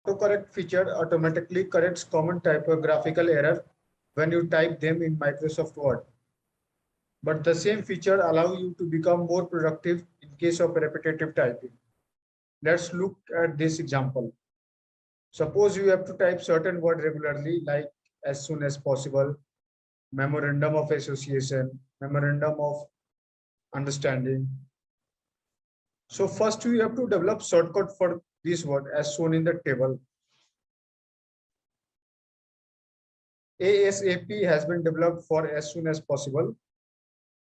Autocorrect feature automatically corrects common typographical error when you type them in Microsoft Word. But the same feature allows you to become more productive in case of repetitive typing. Let's look at this example. Suppose you have to type certain word regularly, like as soon as possible, memorandum of association, memorandum of understanding. So first you have to develop shortcut for this word as shown in the table. ASAP has been developed for as soon as possible.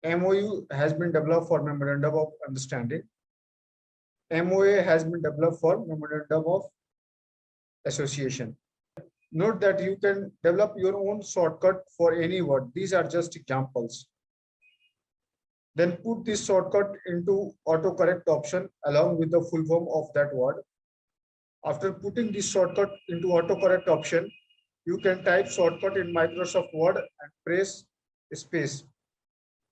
MOU has been developed for memorandum of understanding. MOA has been developed for memorandum of association. Note that you can develop your own shortcut for any word. These are just examples. Then put this shortcut into autocorrect option along with the full form of that word. After putting this shortcut into autocorrect option, you can type shortcut in Microsoft Word and press space.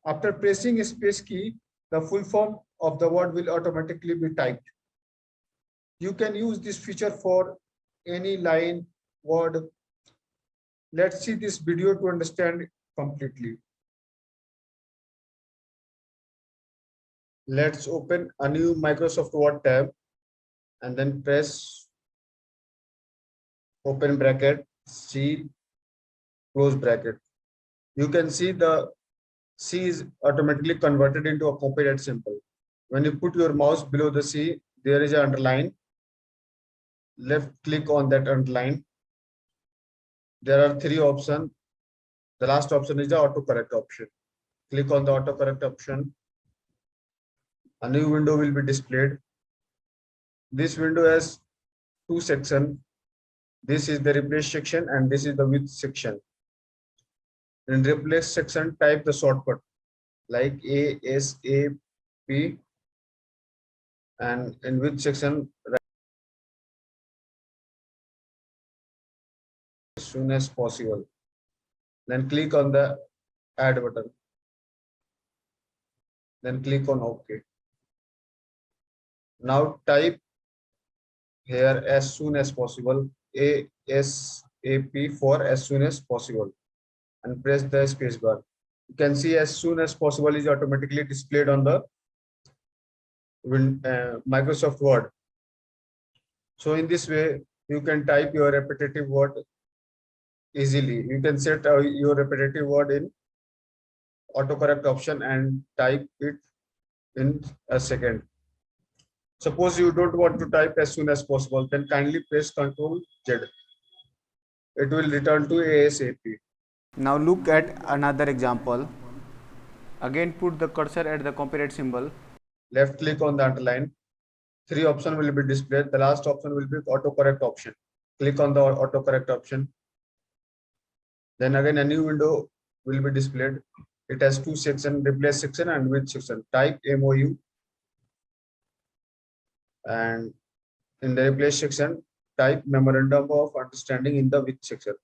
After pressing space key, the full form of the word will automatically be typed. You can use this feature for any line, word. Let's see this video to understand completely. Let's open a new Microsoft Word tab and then press open bracket, C, close bracket. You can see the C is automatically converted into a copyright symbol. When you put your mouse below the C, there is an underline. Left click on that underline. There are three options. The last option is the autocorrect option. Click on the autocorrect option. A new window will be displayed. This window has two sections. This is the replace section and this is the width section. In replace section, type the shortcut like ASAP, and in width section, as soon as possible. Then click on the add button. Then click on OK. Now type here as soon as possible, ASAP for as soon as possible, and press the space bar. You can see as soon as possible is automatically displayed on the Microsoft Word. So in this way, you can type your repetitive word easily. You can set your repetitive word in autocorrect option and type it in a second. Suppose you don't want to type as soon as possible, then kindly press Ctrl Z. It will return to ASAP. Now look at another example. Again put the cursor at the copyright symbol. Left click on the underline. Three options will be displayed. The last option will be autocorrect option. Click on the autocorrect option. Then again a new window will be displayed. It has two sections, replace section and width section. Type MOU, and in the replace section, type memorandum of understanding in the width section.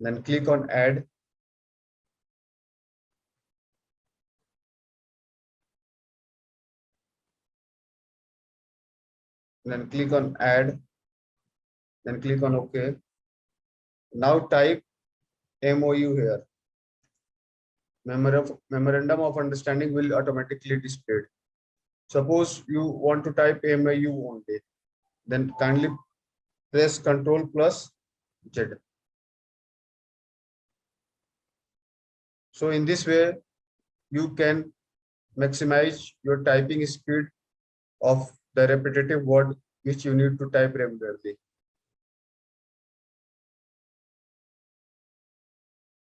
Then click on add. Then click on add. Then click on OK. Now type MOU here. Memorandum of understanding will automatically displayed. Suppose you want to type MOU only, then kindly press Ctrl plus Z. So in this way, you can maximize your typing speed of the repetitive word which you need to type regularly.